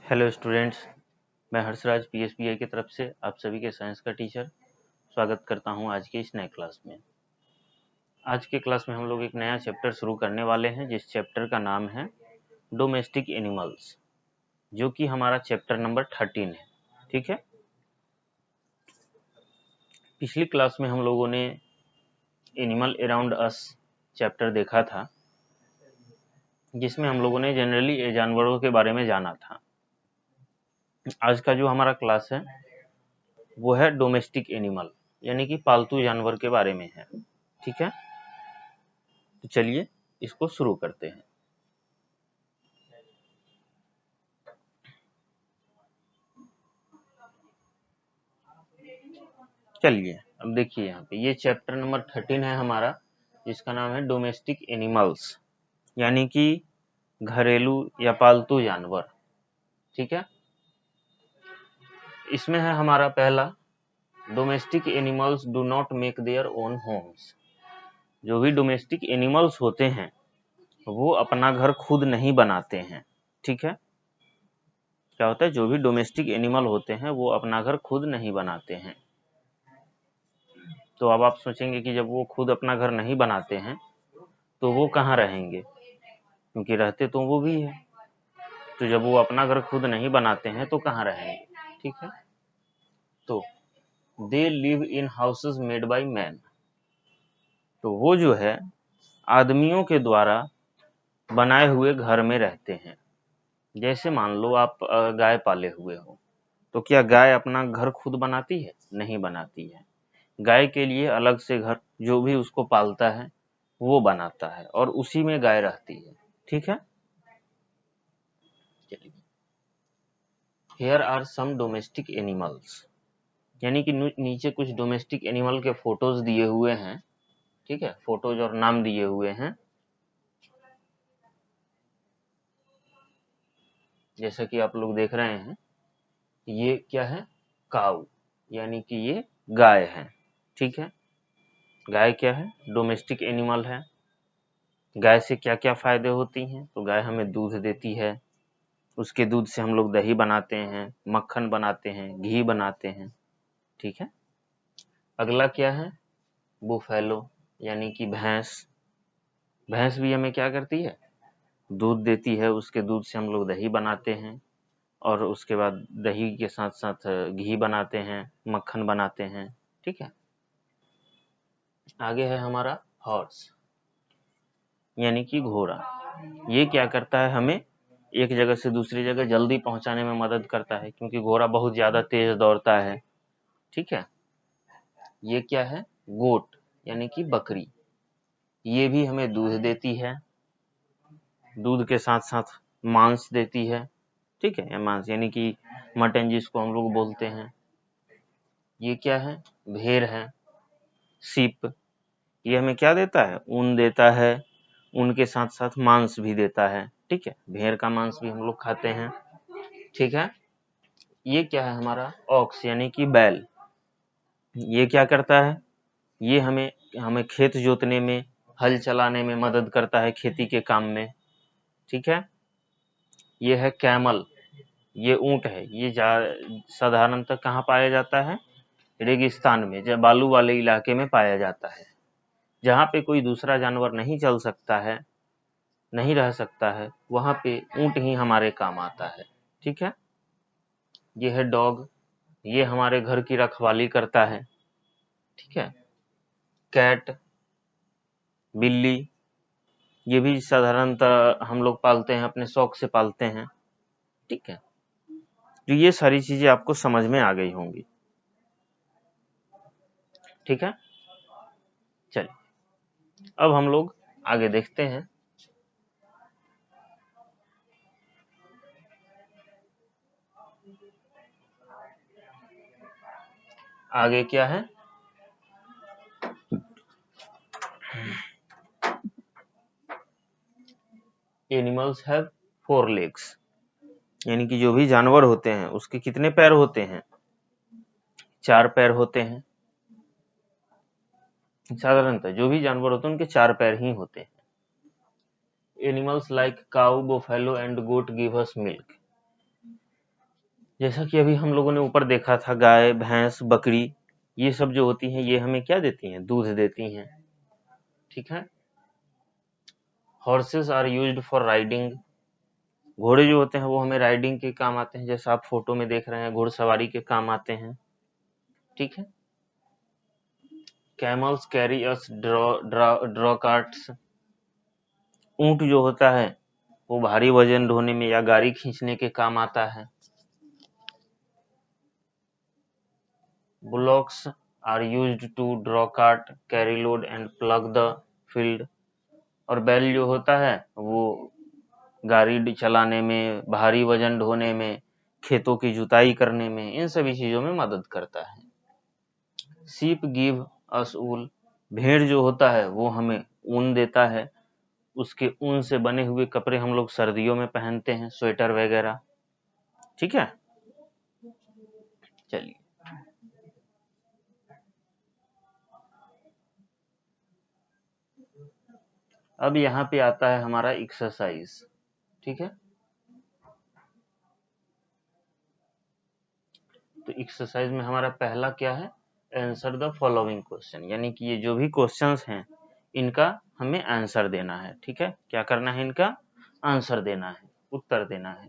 Hello students, मैं हर्षराज पीएसपीआई की तरफ से आप सभी के साइंस का टीचर स्वागत करता हूं आज के इस नए क्लास में। आज के क्लास में हम लोग एक नया चैप्टर शुरू करने वाले हैं, जिस चैप्टर का नाम है डोमेस्टिक एनिमल्स, जो कि हमारा चैप्टर नंबर 13 है। ठीक है, पिछली क्लास में हम लोगों ने एनिमल अराउंड अस चैप्टर देखा था, जिसमें हम लोगों ने जनरली जानवरों के बारे में जाना था। आज का जो हमारा क्लास है वो है डोमेस्टिक एनिमल, यानी कि पालतू जानवर के बारे में है। ठीक है, तो चलिए इसको शुरू करते हैं। चलिए अब देखिए, यहाँ पे ये चैप्टर नंबर 13 है हमारा, जिसका नाम है डोमेस्टिक एनिमल्स, यानी कि घरेलू या पालतू जानवर। ठीक है, इसमें है हमारा पहला, domestic animals do not make their own homes. जो भी डोमेस्टिक एनिमल्स होते हैं वो अपना घर खुद नहीं बनाते हैं। ठीक है, क्या होता है, जो भी डोमेस्टिक एनिमल होते हैं वो अपना घर खुद नहीं बनाते हैं। तो अब आप सोचेंगे कि जब वो खुद अपना घर नहीं बनाते हैं तो वो कहाँ रहेंगे, क्योंकि रहते तो वो भी है। तो जब वो अपना घर खुद नहीं बनाते हैं तो कहाँ रहेंगे। ठीक है, तो they live in houses made by man. तो वो जो है आदमियों के द्वारा बनाए हुए घर में रहते हैं। जैसे मान लो आप गाय पाले हुए हो, तो क्या गाय अपना घर खुद बनाती है? नहीं बनाती है। गाय के लिए अलग से घर जो भी उसको पालता है वो बनाता है और उसी में गाय रहती है। ठीक है, चलिए, here are some domestic animals, यानी कि नीचे कुछ डोमेस्टिक एनिमल के फोटोज दिए हुए हैं। ठीक है, फोटोज और नाम दिए हुए हैं। जैसा कि आप लोग देख रहे हैं, ये क्या है, काऊ, यानी कि ये गाय है। ठीक है, गाय क्या है, डोमेस्टिक एनिमल है। गाय से क्या क्या फायदे होती हैं? तो गाय हमें दूध देती है, उसके दूध से हम लोग दही बनाते हैं, मक्खन बनाते हैं, घी बनाते हैं। ठीक है, अगला क्या है, बुफेलो, यानी कि भैंस। भैंस भी हमें क्या करती है, दूध देती है, उसके दूध से हम लोग दही बनाते हैं और उसके बाद दही के साथ साथ घी बनाते हैं, मक्खन बनाते हैं। ठीक है, आगे है हमारा हॉर्स, यानी कि घोड़ा। ये क्या करता है, हमें एक जगह से दूसरी जगह जल्दी पहुंचाने में मदद करता है, क्योंकि घोड़ा बहुत ज्यादा तेज दौड़ता है। ठीक है, ये क्या है, गोट, यानी कि बकरी। ये भी हमें दूध देती है, दूध के साथ साथ मांस देती है। ठीक है, मांस यानी कि मटन जिसको हम लोग बोलते हैं। ये क्या है, भेड़ है, सीप। ये हमें क्या देता है, ऊन देता है, ऊन के साथ साथ मांस भी देता है। ठीक है, भेड़ का मांस भी हम लोग खाते हैं। ठीक है, ये क्या है हमारा, ऑक्स, यानी कि बैल। ये क्या करता है, ये हमें हमें खेत जोतने में, हल चलाने में मदद करता है, खेती के काम में। ठीक है, ये है कैमल, ये ऊंट है। ये साधारणतः कहाँ पाया जाता है, रेगिस्तान में, जब बालू वाले इलाके में पाया जाता है, जहाँ पे कोई दूसरा जानवर नहीं चल सकता है, नहीं रह सकता है, वहां पे ऊंट ही हमारे काम आता है। ठीक है, ये है डॉग, ये हमारे घर की रखवाली करता है। ठीक है, कैट, बिल्ली, ये भी साधारणतः हम लोग पालते हैं, अपने शौक से पालते हैं। ठीक है, तो ये सारी चीजें आपको समझ में आ गई होंगी। ठीक है, चलिए अब हम लोग आगे देखते हैं। आगे क्या है, एनिमल्स हैव 4 legs, यानी कि जो भी जानवर होते हैं उसके कितने पैर होते हैं, 4 पैर होते हैं। साधारणतः जो भी जानवर होते हैं उनके 4 पैर ही होते हैं। Animals like cow, buffalo and goat give us milk. जैसा कि अभी हम लोगों ने ऊपर देखा था, गाय, भैंस, बकरी, ये सब जो होती हैं ये हमें क्या देती हैं? दूध देती हैं। ठीक है। Horses are used for riding. घोड़े जो होते हैं वो हमें राइडिंग के काम आते हैं, जैसा आप फोटो में देख रहे हैं, घुड़सवारी के काम आते हैं। ठीक है। Camels carry us draw carts. ऊंट जो होता है वो भारी वजन ढोने में या गाड़ी खींचने के काम आता है। Bullocks are used to draw cart, carry load and plough the field. और बैल जो होता है वो गाड़ी चलाने में, भारी वजन ढोने में, खेतों की जुताई करने में, इन सभी चीजों में मदद करता है। शीप गिव अस वूल। भेड़ जो होता है वो हमें ऊन देता है। उसके ऊन से बने हुए कपड़े हम लोग सर्दियों में पहनते हैं, स्वेटर वगैरह। ठीक है। चलिए, अब यहाँ पे आता है हमारा एक्सरसाइज। ठीक है। तो एक्सरसाइज में हमारा पहला क्या है? आंसर द फॉलोइंग क्वेश्चन, यानी कि ये जो भी क्वेश्चंस हैं इनका हमें आंसर देना है। ठीक है। क्या करना है? इनका आंसर देना है, उत्तर देना है।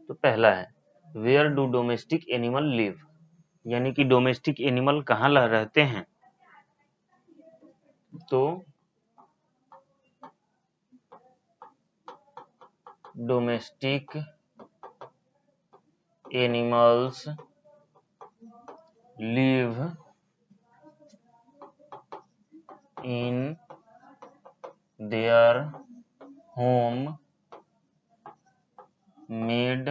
तो पहला है, where do domestic animal live, यानी कि डोमेस्टिक एनिमल कहाँ रहते हैं? तो domestic animals live in their home made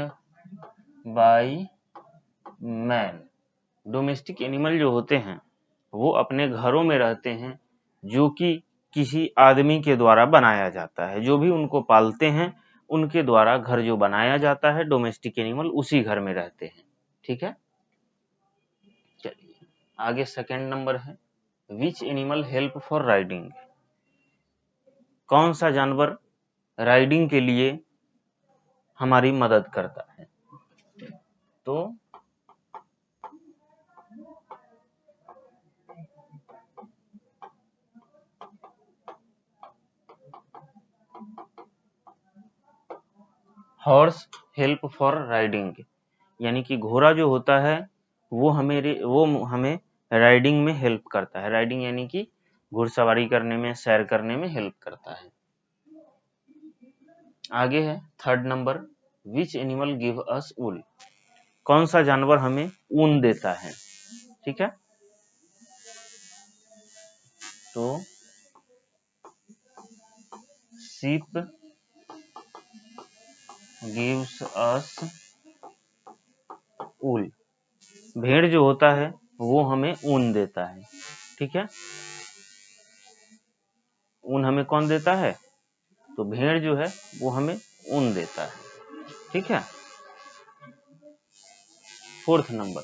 by man. Domestic animal जो होते हैं वो अपने घरों में रहते हैं जो कि किसी आदमी के द्वारा बनाया जाता है। जो भी उनको पालते हैं उनके द्वारा घर जो बनाया जाता है, डोमेस्टिक एनिमल उसी घर में रहते हैं। ठीक है। चलिए आगे सेकंड नंबर है, which animal help for riding. कौन सा जानवर राइडिंग के लिए हमारी मदद करता है? तो हॉर्स हेल्प फॉर राइडिंग, यानी कि घोड़ा जो होता है वो हमें राइडिंग में हेल्प करता है। राइडिंग यानी कि घुड़सवारी करने में, सैर करने में हेल्प करता है। आगे है third number, which animal give us wool. कौन सा जानवर हमें ऊन देता है? ठीक है। तो sheep gives us wool। भेड़ जो होता है वो हमें ऊन देता है। ठीक है। ऊन हमें कौन देता है? तो भेड़ जो है वो हमें ऊन देता है। ठीक है। Fourth number,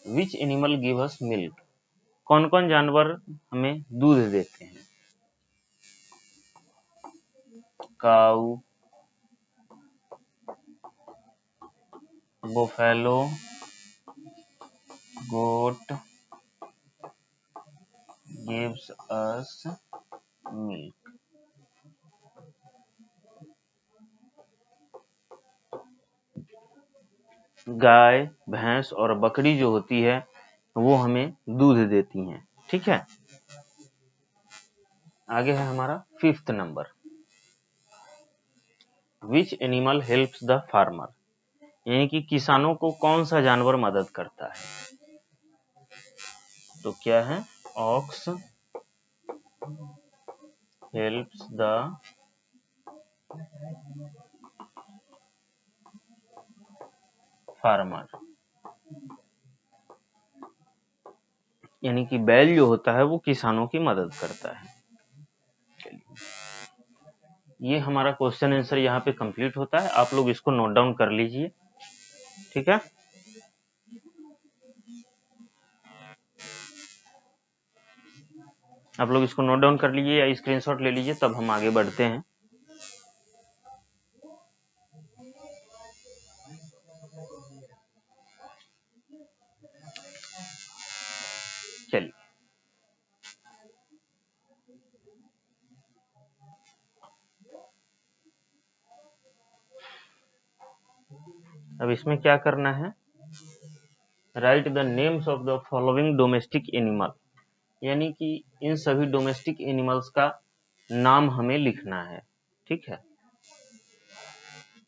which animal give us milk. कौन कौन जानवर हमें दूध देते हैं? काऊ, बुफेलो, गोट गिव्स अस मिल्क। गाय, भैंस और बकरी जो होती है वो हमें दूध देती हैं। ठीक है। आगे है हमारा fifth number, which animal helps the farmer, यानी कि किसानों को कौन सा जानवर मदद करता है? तो क्या है? ऑक्स हेल्प्स द फार्मर, यानी कि बैल जो होता है वो किसानों की मदद करता है। ये हमारा क्वेश्चन आंसर यहाँ पे कंप्लीट होता है। आप लोग इसको नोट डाउन कर लीजिए। ठीक है। आप लोग इसको नोट डाउन कर लीजिए या स्क्रीनशॉट ले लीजिए, तब हम आगे बढ़ते हैं। चलिए, अब इसमें क्या करना है, right the names of the following domestic animal, यानी कि इन सभी डोमेस्टिक एनिमल्स का नाम हमें लिखना है। ठीक है,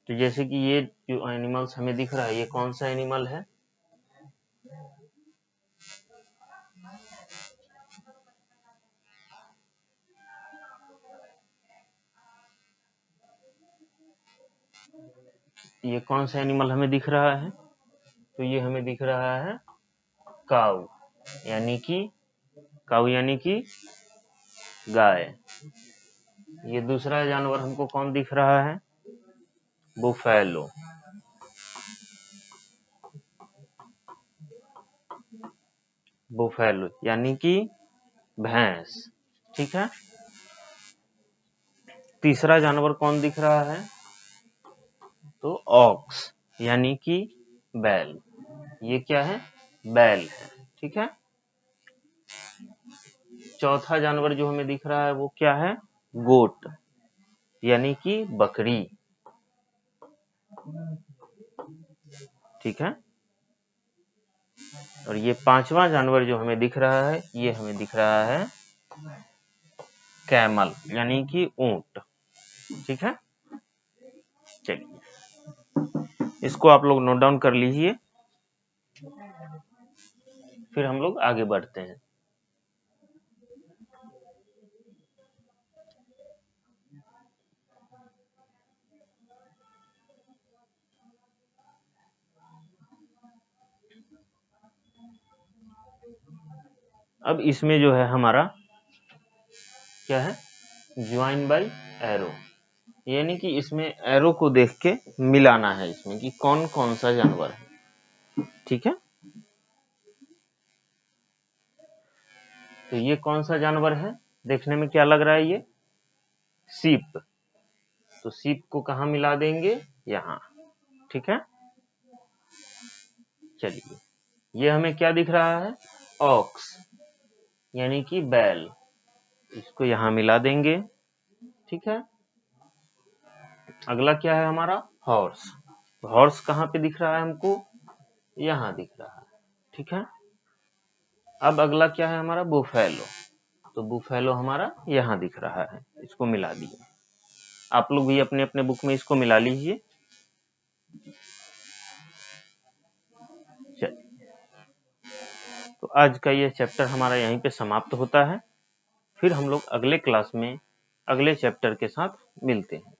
तो जैसे कि ये जो एनिमल्स हमें दिख रहा है, ये कौन सा एनिमल है, ये कौन सा एनिमल हमें दिख रहा है, तो ये हमें दिख रहा है काऊ, यानी कि गाय। ये दूसरा जानवर हमको कौन दिख रहा है, बुफैलो। बुफैलो यानी कि भैंस। ठीक है, तीसरा जानवर कौन दिख रहा है, तो ऑक्स यानी कि बैल। ये क्या है, बैल है। ठीक है, चौथा जानवर जो हमें दिख रहा है वो क्या है, गोट यानी कि बकरी। ठीक है, और ये पांचवा जानवर जो हमें दिख रहा है, ये हमें दिख रहा है कैमल यानी कि ऊंट। ठीक है, चलिए इसको आप लोग नोट डाउन कर लीजिए, फिर हम लोग आगे बढ़ते हैं। अब इसमें जो है हमारा क्या है, ज्वाइन बाय एरो, यानी कि इसमें एरो को देख के मिलाना है इसमें कि कौन कौन सा जानवर है। ठीक है, तो ये कौन सा जानवर है, देखने में क्या लग रहा है, ये सीप। तो सीप को कहाँ मिला देंगे, यहाँ। ठीक है, चलिए ये हमें क्या दिख रहा है, ऑक्स यानी कि बैल, इसको यहाँ मिला देंगे। ठीक है, अगला क्या है हमारा, हॉर्स। हॉर्स कहाँ पे दिख रहा है हमको, यहाँ दिख रहा है। ठीक है, अब अगला क्या है हमारा, बुफैलो। तो बुफैलो हमारा यहाँ दिख रहा है, इसको मिला दिए। आप लोग भी अपने अपने बुक में इसको मिला लीजिए। तो आज का ये चैप्टर हमारा यहीं पे समाप्त होता है, फिर हम लोग अगले क्लास में अगले चैप्टर के साथ मिलते हैं।